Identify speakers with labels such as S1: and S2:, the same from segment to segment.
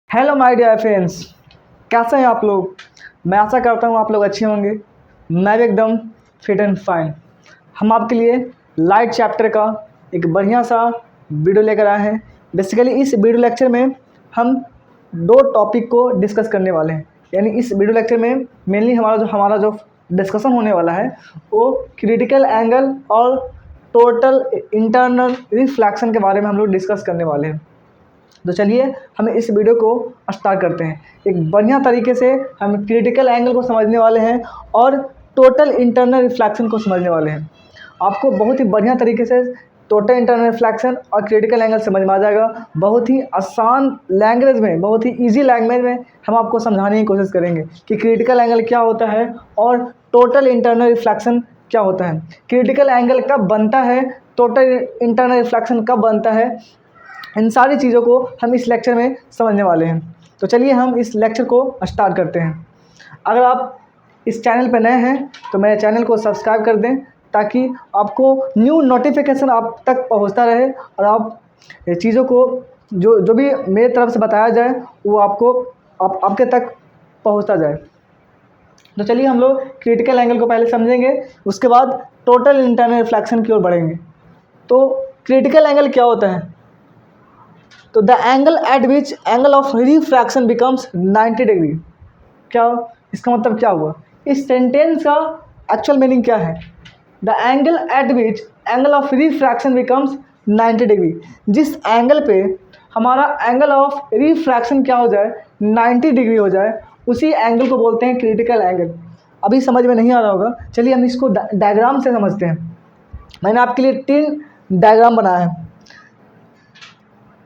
S1: Hello my dear friends, कैसे हैं आप लोग। मैं आशा करता हूँ आप लोग अच्छे होंगे। मैं भी एकदम फिट एंड फाइन। हम आपके लिए लाइट चैप्टर का एक बढ़िया सा वीडियो लेकर आए हैं। बेसिकली इस वीडियो लेक्चर में हम दो टॉपिक को डिस्कस करने वाले हैं। यानी इस वीडियो लेक्चर में मेनली हमारा जो डिस्कशन होने वाला है वो क्रिटिकल एंगल और टोटल इंटरनल रिफ्लेक्शन के बारे में हम लोग डिस्कस करने वाले हैं। तो चलिए हम इस वीडियो को स्टार्ट करते हैं। एक बढ़िया तरीके से हम क्रिटिकल एंगल को समझने वाले हैं और टोटल इंटरनल रिफ्लेक्शन को समझने वाले हैं। आपको बहुत ही बढ़िया तरीके से टोटल इंटरनल रिफ्लेक्शन और क्रिटिकल एंगल समझ में आ जाएगा। बहुत ही आसान लैंग्वेज में, बहुत ही ईजी लैंग्वेज में हम आपको समझाने की कोशिश करेंगे कि क्रिटिकल एंगल क्या होता है और टोटल इंटरनल रिफ्लेक्शन क्या होता है। क्रिटिकल एंगल कब बनता है, टोटल इंटरनल रिफ्लेक्शन कब बनता है, इन सारी चीज़ों को हम इस लेक्चर में समझने वाले हैं। तो चलिए हम इस लेक्चर को स्टार्ट करते हैं। अगर आप इस चैनल पर नए हैं तो मेरे चैनल को सब्सक्राइब कर दें ताकि आपको न्यू नोटिफिकेशन आप तक पहुंचता रहे और आप चीज़ों को जो भी मेरे तरफ से बताया जाए वो आपके तक पहुंचता जाए। तो चलिए हम लोग क्रिटिकल एंगल को पहले समझेंगे, उसके बाद टोटल इंटरनल रिफ्लेक्शन की ओर बढ़ेंगे। तो क्रिटिकल एंगल क्या होता है? तो the angle eight which angle of refraction becomes 90 degree. क्या इसका मतलब क्या हुआ? इस सेंटेंस का एक्चुअल मीनिंग क्या है? The angle eight which angle of refraction becomes 90 degree. जिस एंगल पे हमारा एंगल ऑफ रिफ्रैक्शन क्या हो जाए, 90 डिग्री हो जाए, उसी एंगल को बोलते हैं क्रिटिकल एंगल। अभी समझ में नहीं आ रहा होगा, चलिए हम इसको डायग्राम से समझते हैं। मैंने आपके लिए 3 डायग्राम बनाया है।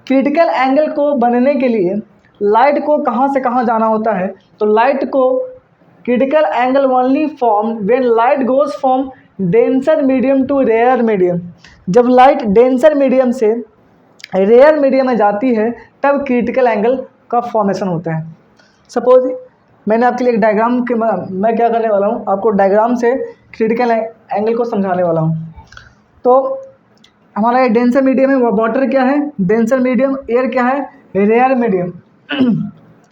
S1: क्रिटिकल एंगल को बनने के लिए लाइट को कहाँ से कहाँ जाना होता है? तो लाइट को critical angle only form when light goes from denser medium to rare medium. जब लाइट डेंसर मीडियम से रेयर मीडियम में जाती है तब क्रिटिकल एंगल का फॉर्मेशन होता है। सपोज मैंने आपके लिए एक डायग्राम के मैं क्या करने वाला हूँ, आपको डायग्राम से क्रिटिकल एंगल को समझाने वाला हूँ। तो हमारा ये डेंसर मीडियम है, वाटर क्या है? Denser medium. एयर क्या है? Rare medium.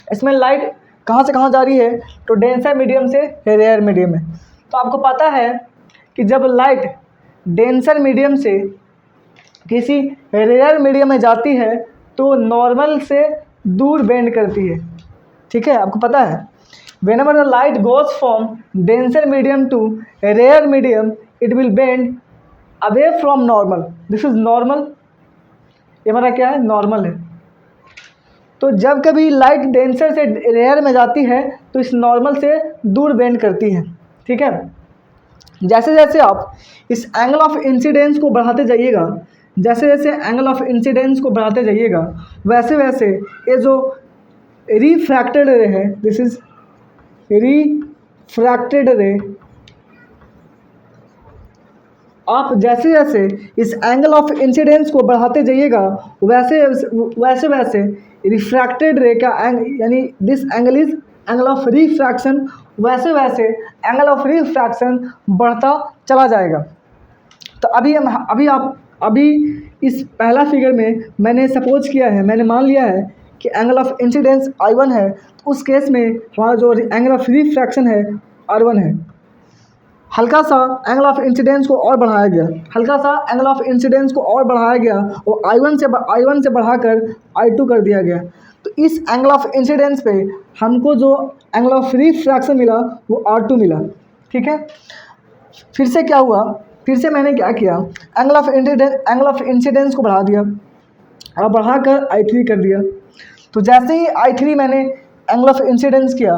S1: इसमें लाइट कहाँ से कहाँ जा रही है? तो डेंसर मीडियम से रेयर मीडियम में। तो आपको पता है कि जब लाइट डेंसर मीडियम से किसी रेयर मीडियम में जाती है तो नॉर्मल से दूर बेंड करती है। ठीक है, आपको पता है whenever the light goes from denser medium to rare medium it will bend away from normal. This is normal, ये हमारा क्या है? नॉर्मल है। तो जब कभी लाइट डेंसर से रेयर में जाती है तो इस नॉर्मल से दूर बेंड करती है। ठीक है, जैसे जैसे आप इस एंगल ऑफ इंसिडेंस को बढ़ाते जाइएगा, जैसे जैसे एंगल ऑफ इंसिडेंस को बढ़ाते जाइएगा वैसे वैसे ये जो रिफ्रैक्टेड रे है, दिस इज रिफ्रैक्टेड रे, आप जैसे जैसे इस एंगल ऑफ इंसिडेंस को बढ़ाते जाइएगा वैसे वैसे वैसे रिफ्रैक्टेड रे का यानी this angle is angle of refraction, वैसे वैसे एंगल ऑफ रिफ्रैक्शन बढ़ता चला जाएगा। तो अभी इस पहला फिगर में मैंने सपोज किया है, मैंने मान लिया है कि एंगल ऑफ इंसिडेंस I1 है। तो उस केस में हमारा जो एंगल ऑफ रिफ्रैक्शन है R1 है। हल्का सा एंगल ऑफ इंसिडेंस को और बढ़ाया गया, हल्का सा एंगल ऑफ इंसिडेंस को और बढ़ाया गया और I1 से बढ़ाकर I2 कर दिया गया। तो इस एंगल ऑफ इंसिडेंस पे हमको जो एंगल ऑफ रिफ्रैक्शन मिला वो R2 मिला। ठीक है, फिर से क्या हुआ, फिर से मैंने क्या किया, एंगल ऑफ इंसिडेंस को बढ़ा दिया और बढ़ाकर I3 कर दिया। तो जैसे ही I3 मैंने एंगल ऑफ इंसिडेंस किया,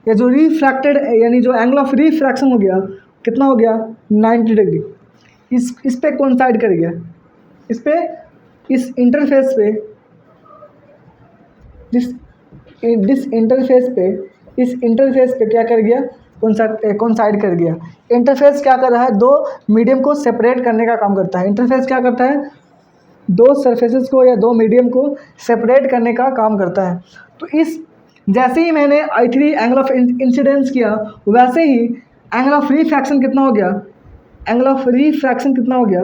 S1: या जो रिफ्रैक्टेड यानी जो एंगल ऑफ रिफ्रैक्शन हो गया, कितना हो गया? 90 डिग्री। इस पे कोइंसाइड कर गया, इस पे, इस इंटरफेस पे, इस इंटरफेस पे क्या कर गया? कोइंसाइड कर गया। इंटरफेस क्या कर रहा है? दो मीडियम को सेपरेट करने का काम करता है। इंटरफेस क्या करता है? दो सरफेसेस को या दो मीडियम को सेपरेट करने का काम करता है। तो इस जैसे ही मैंने I3 एंगल ऑफ इंसिडेंस किया वैसे ही एंगल ऑफ रिफ्रैक्शन कितना हो गया? एंगल ऑफ रिफ्रैक्शन कितना हो गया?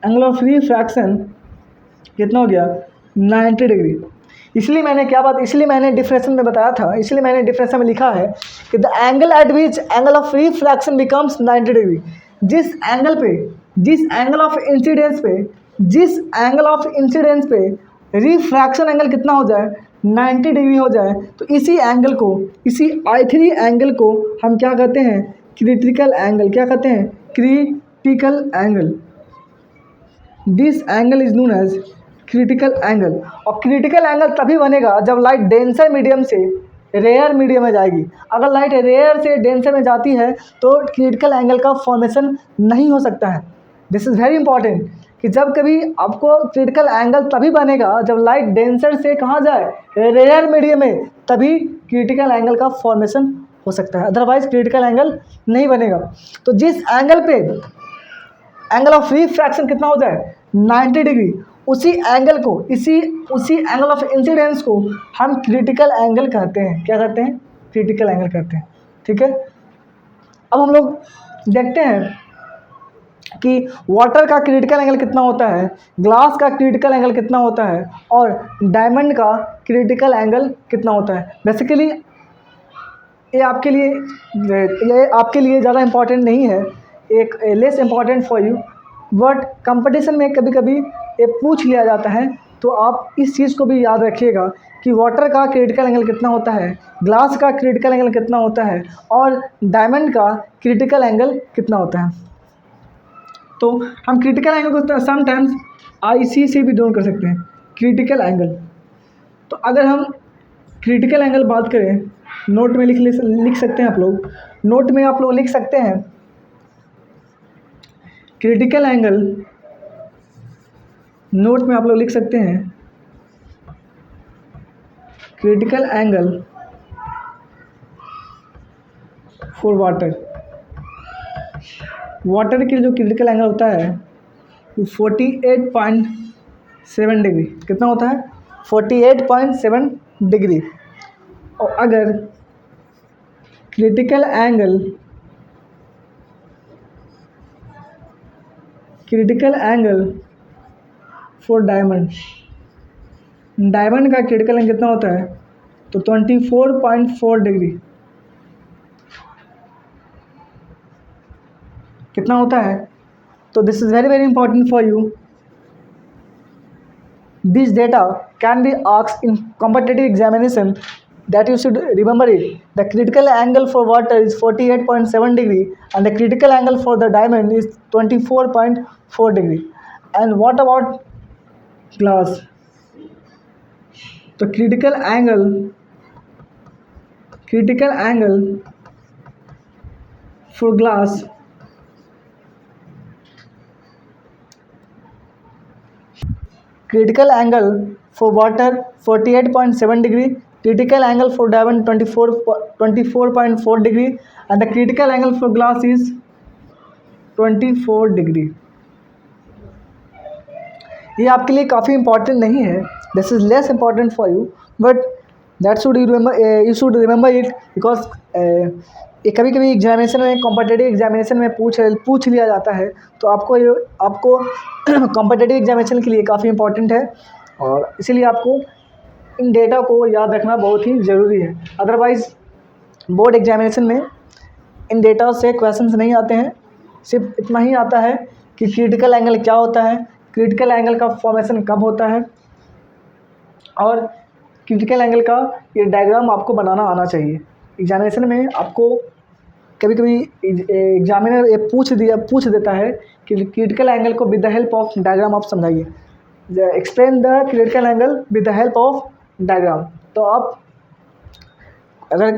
S1: एंगल ऑफ रिफ्रैक्शन कितना हो गया? 90 डिग्री। इसलिए मैंने डिफरेंशन में बताया था, इसलिए मैंने डिफरेंशन में लिखा है कि the angle eight which angle of refraction becomes 90 degree. जिस एंगल ऑफ इंसिडेंस पे रिफ्रैक्शन एंगल कितना हो जाए, 90 डिग्री हो जाए, तो इसी आखिरी एंगल को हम क्या कहते हैं, क्रिटिकल एंगल। क्या कहते हैं, critical angle. This angle is known as critical angle. और क्रिटिकल एंगल तभी बनेगा जब लाइट डेंसर मीडियम से रेयर मीडियम में जाएगी। अगर लाइट रेयर से डेंसर में जाती है तो क्रिटिकल एंगल का फॉर्मेशन नहीं हो सकता है। दिस इज़ वेरी इंपॉर्टेंट कि जब कभी आपको क्रिटिकल एंगल तभी बनेगा जब लाइट डेंसर से कहाँ जाए, रेयर मीडियम में, तभी क्रिटिकल एंगल का फॉर्मेशन हो सकता है, अदरवाइज क्रिटिकल एंगल नहीं बनेगा। तो जिस एंगल पे एंगल ऑफ रिफ्रैक्शन कितना हो जाए, 90 डिग्री, उसी एंगल ऑफ इंसिडेंस को हम क्रिटिकल एंगल कहते हैं। क्या कहते हैं, क्रिटिकल एंगल कहते हैं। ठीक है, अब हम लोग देखते हैं कि वाटर का क्रिटिकल एंगल कितना होता है, ग्लास का क्रिटिकल एंगल कितना होता है, और डायमंड का क्रिटिकल एंगल कितना होता है। बेसिकली ये आपके लिए ज़्यादा इम्पॉर्टेंट नहीं है, एक less important for you, but competition में कभी कभी ये पूछ लिया जाता है, तो आप इस चीज़ को भी याद रखिएगा कि वाटर का क्रिटिकल एंगल कितना होता है, ग्लास का क्रिटिकल एंगल कितना होता है, और डायमंड का क्रिटिकल एंगल कितना होता है। तो हम क्रिटिकल एंगल को समटाइम्स IC से भी डिनोट कर सकते हैं, क्रिटिकल एंगल। तो अगर हम क्रिटिकल एंगल बात करें, नोट में लिख सकते हैं आप लोग, नोट में आप लोग लिख सकते हैं क्रिटिकल एंगल, नोट में आप लोग लिख सकते हैं क्रिटिकल एंगल फॉर वाटर के जो क्रिटिकल एंगल होता है वो 48.7 डिग्री। कितना होता है, 48.7 डिग्री। और अगर क्रिटिकल एंगल फॉर डायमंड का क्रिटिकल एंगल कितना होता है, तो 24.4 डिग्री। कितना होता है, तो this is very very important for you. This data can be asked in competitive examination, that you should remember it. The critical angle for water is 48.7 degree and the critical angle for the diamond is 24.4 degree. And what about glass? The critical angle for glass critical angle for water 48.7 degree, critical angle for diamond 24.4 degree, and the critical angle for glass is 24 degree. ये आपके लिए काफ़ी important नहीं है, this is less important for you, but that should you should remember it, because ये कभी कभी examination में, कॉम्पिटिटिव एग्जामिनेशन में पूछ लिया जाता है, तो आपको कॉम्पिटिटिव एग्जामिनेशन के लिए काफ़ी इंपॉर्टेंट है, और इसीलिए आपको इन डेटा को याद रखना बहुत ही ज़रूरी है। अदरवाइज़ बोर्ड एग्जामिनेशन में इन डेटा से क्वेश्चंस नहीं आते हैं, सिर्फ इतना ही आता है कि क्रिटिकल एंगल क्या होता है, क्रिटिकल एंगल का फॉर्मेशन कब होता है, और क्रिटिकल एंगल का ये डायग्राम आपको बनाना आना चाहिए। एग्जामिनेशन में आपको कभी कभी एग्जामिनर ये पूछ देता है कि क्रिटिकल एंगल को with the help of diagram आप समझाइए, explain the critical angle with the help of diagram. तो आप अगर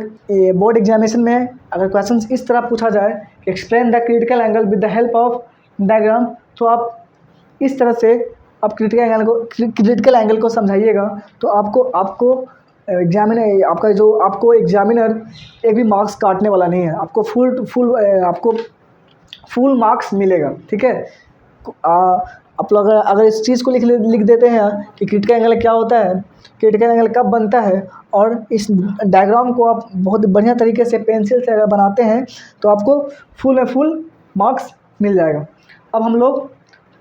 S1: बोर्ड एग्जामिनेशन में अगर क्वेश्चन इस तरह पूछा जाए, explain the critical angle with the help of diagram, तो आप इस तरह से आप क्रिटिकल एंगल को समझाइएगा, तो आपको एग्जामिनर एक भी मार्क्स काटने वाला नहीं है, आपको फुल मार्क्स मिलेगा। ठीक है, आप लोग अगर इस चीज़ को लिख देते हैं कि क्रिटिकल एंगल क्या होता है, क्रिटिकल एंगल कब बनता है, और इस डायग्राम को आप बहुत बढ़िया तरीके से पेंसिल से अगर बनाते हैं, तो आपको फुल मार्क्स मिल जाएगा। अब हम लोग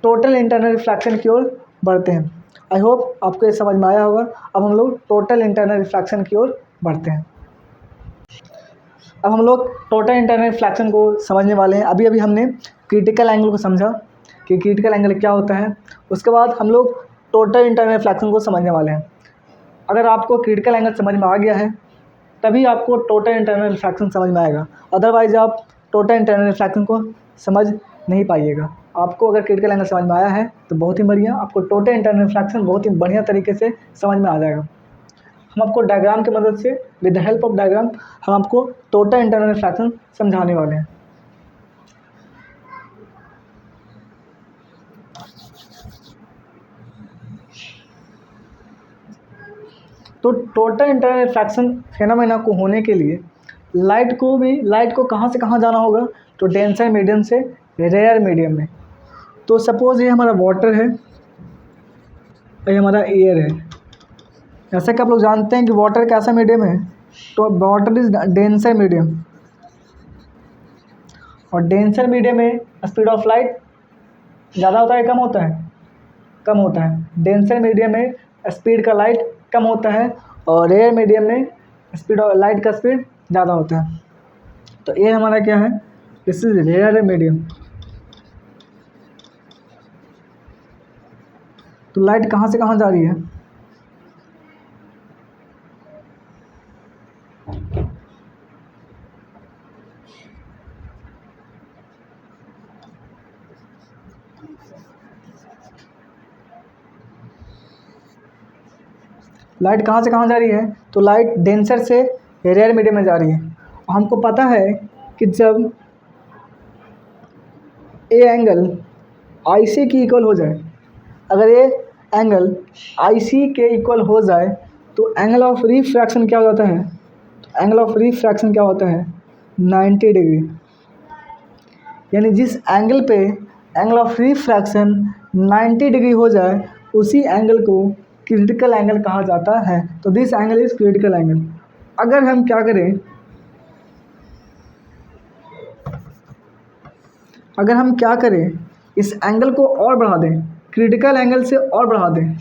S1: टोटल इंटरनल रिफ्लेक्शन की ओर बढ़ते हैं। आई होप आपको ये समझ में आया होगा। अब हम लोग टोटल इंटरनल रिफ्रैक्शन की ओर बढ़ते हैं। अब हम लोग टोटल इंटरनल रिफ्रैक्शन को समझने वाले हैं। अभी अभी हमने क्रिटिकल एंगल को समझा कि क्रिटिकल एंगल क्या होता है। उसके बाद हम लोग टोटल इंटरनल रिफ्रैक्शन को समझने वाले हैं। अगर आपको क्रिटिकल एंगल समझ में आ गया है तभी आपको टोटल इंटरनल रिफ्रैक्शन समझ में आएगा, अदरवाइज आप टोटल इंटरनल रिफ्रैक्शन को समझ नहीं पाइएगा। आपको अगर क्रिटिकल एंगल समझ में आया है तो बहुत ही बढ़िया, आपको टोटल इंटरनल रिफ्रैक्शन बहुत ही बढ़िया तरीके से समझ में आ जाएगा। हम आपको डायग्राम की मदद से, with the help of diagram, हम आपको टोटल इंटरनल रिफ्रैक्शन समझाने वाले हैं। तो टोटल इंटरनल रिफ्रैक्शन फेनोमेना को होने के लिए लाइट को कहाँ से कहाँ जाना होगा, तो डेंसर मीडियम से रेयर मीडियम में। तो सपोज़ ये हमारा वाटर है, ये हमारा एयर है। जैसा कि आप लोग जानते हैं कि वाटर कैसा मीडियम है, तो वाटर इज डेंसर मीडियम, और डेंसर मीडियम में स्पीड ऑफ लाइट ज़्यादा होता है कम होता है, कम होता है। डेंसर मीडियम में स्पीड का लाइट कम होता है और रेयर मीडियम में स्पीड ऑफ लाइट का स्पीड ज़्यादा होता है। तो ये हमारा क्या है, दिस इज रेयर मीडियम। तो लाइट कहाँ से कहाँ जा रही है, लाइट कहाँ से कहाँ जा रही है, तो लाइट डेंसर से रेयर मीडियम में जा रही है। और हमको पता है कि जब ए एंगल आई सी की इक्वल हो जाए, अगर ये एंगल आई सी के इक्वल हो जाए तो एंगल ऑफ रिफ्रैक्शन क्या हो जाता है, तो एंगल ऑफ रिफ्रैक्शन क्या होता है, 90 डिग्री। यानी जिस एंगल पे एंगल ऑफ रिफ्रैक्शन 90 डिग्री हो जाए उसी एंगल को क्रिटिकल एंगल कहा जाता है। तो this angle is critical angle. अगर हम क्या करें, अगर हम क्या करें, इस एंगल को और बढ़ा दें, क्रिटिकल एंगल से और बढ़ा दें,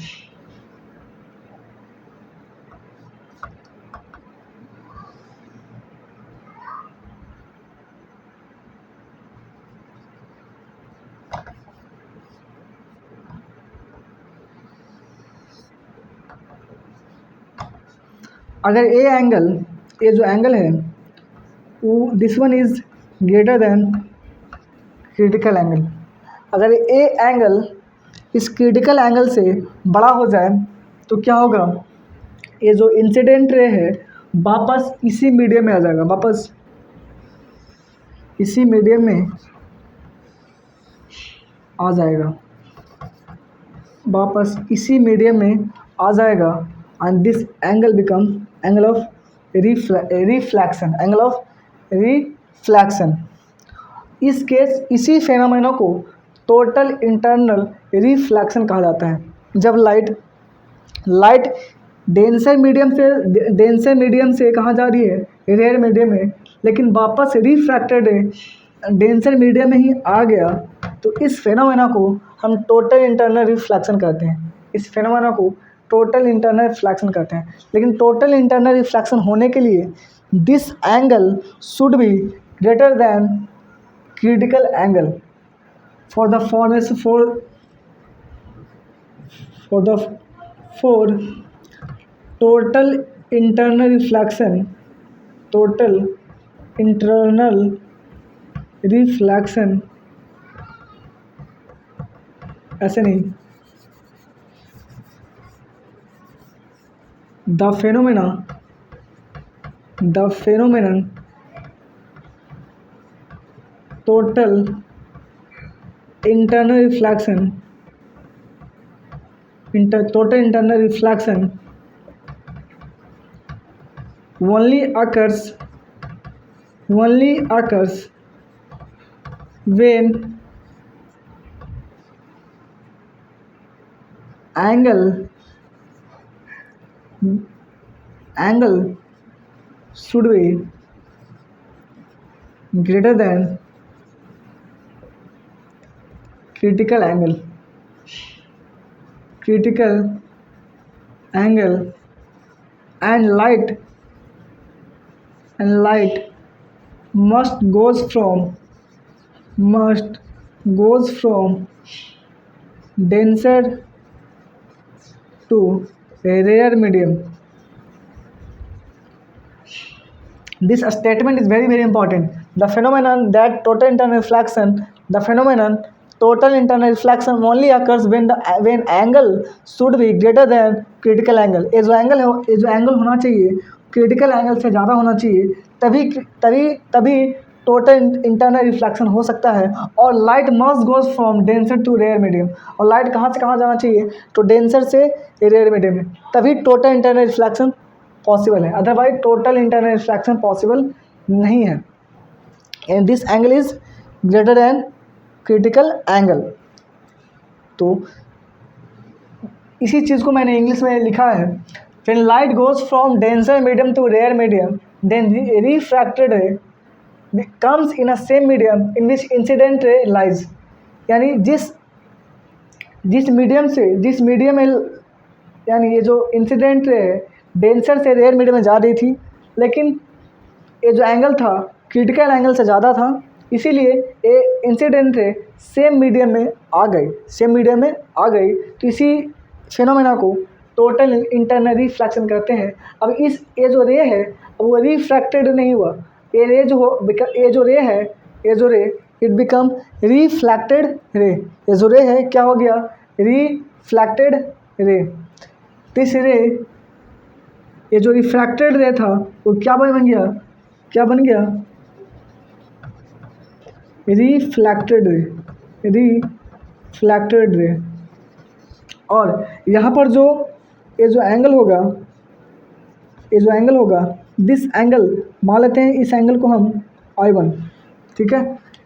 S1: अगर ये जो एंगल है वो this one is greater than critical angle. अगर ए एंगल इस क्रिटिकल एंगल से बड़ा हो जाए तो क्या होगा, ये जो इंसिडेंट रे है वापस इसी मीडियम में आ जाएगा, वापस इसी मीडियम में आ जाएगा, वापस इसी मीडियम में आ जाएगा। And this angle become angle of reflection, angle of reflection. इस केस इसी फेनोमेना को टोटल इंटरनल रिफ्लैक्शन कहा जाता है। जब लाइट डेंसर मीडियम से कहाँ जा रही है, रेयर मीडियम में, लेकिन वापस रिफ्रैक्टेड डेंसर मीडियम में ही आ गया, तो इस फेनोमेना को हम टोटल इंटरनल रिफ्लैक्शन कहते हैं। इस फेनोमेना को टोटल इंटरनल रिफ्लैक्शन कहते हैं। लेकिन टोटल इंटरनल रिफ्लैक्शन होने के लिए this angle should be greater than critical angle for the formation for total internal reflection ऐसे नहीं, the phenomenon total internal reflection only occurs when angle should be greater than critical angle. critical angle and light must goes from denser to a rare medium. This statement is very very important. The phenomenon total internal reflection only occurs when angle should be greater than critical angle. ये जो angle होना चाहिए critical angle से ज़्यादा होना चाहिए, तभी total internal reflection हो सकता है. और light must goes from denser to rare medium. और लाइट कहाँ से कहाँ जाना चाहिए? तो डेंसर से रेयर मीडियम में, तभी टोटल इंटरनल रिफ्लेक्शन पॉसिबल है. Otherwise total internal reflection possible नहीं है. And this angle is greater than critical angle. तो इसी चीज़ को मैंने इंग्लिश में लिखा है. When light goes from denser medium to rare medium then refracted ray comes in a same medium in which incident ray lies. यानी जिस मीडियम में यानी ये जो इंसिडेंट रे डेंसर से रेयर मीडियम में जा रही थी, लेकिन ये जो एंगल था क्रिटिकल एंगल से ज़्यादा था, इसीलिए ये इंसिडेंट रे सेम मीडियम में आ गई. तो इसी फिनोमेना को टोटल इंटरनल रिफ्लेक्शन कहते हैं. अब ये जो रे है वो रिफ्रैक्टेड नहीं हुआ. ये रे इट बिकम रिफ्लैक्टेड रे. ये जो रे है क्या हो गया? रिफ्लैक्टेड रे. दिस रे, ये जो रिफ्रैक्टेड रे था वो क्या बन गया? रिफ्लैक्टेड रे. और यहाँ पर ये जो एंगल होगा दिस एंगल, मान लेते हैं इस एंगल को हम I1, ठीक है.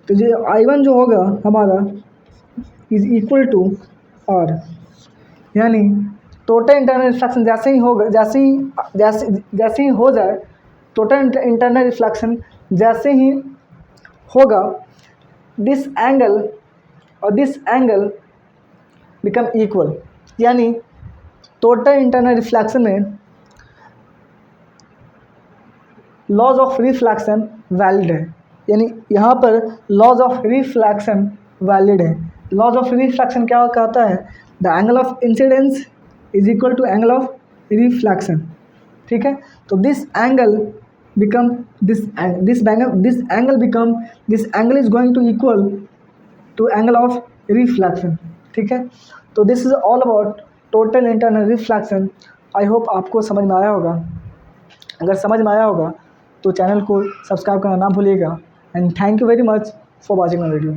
S1: तो ये I1 जो होगा हमारा इज इक्वल टू R. यानी टोटल इंटरनल रिफ्लेक्शन जैसे ही हो जाए, टोटल इंटरनल रिफ्लेक्शन जैसे ही होगा, दिस एंगल बिकम इक्वल. यानी टोटल इंटरनल रिफ्लेक्शन में लॉज ऑफ रिफ्लेक्शन वैलिड है. यानी यहाँ पर लॉज ऑफ रिफ्लेक्शन वैलिड है. लॉज ऑफ रिफ्लेक्शन क्या कहता है? The angle of incidence is equal to angle of reflection. ठीक है. तो this angle is going to equal to angle of reflection. ठीक है. तो this is all about total internal reflection. I hope आपको समझ में आया होगा. अगर समझ में आया होगा तो चैनल को सब्सक्राइब करना ना भूलिएगा. And thank you very much for watching my video.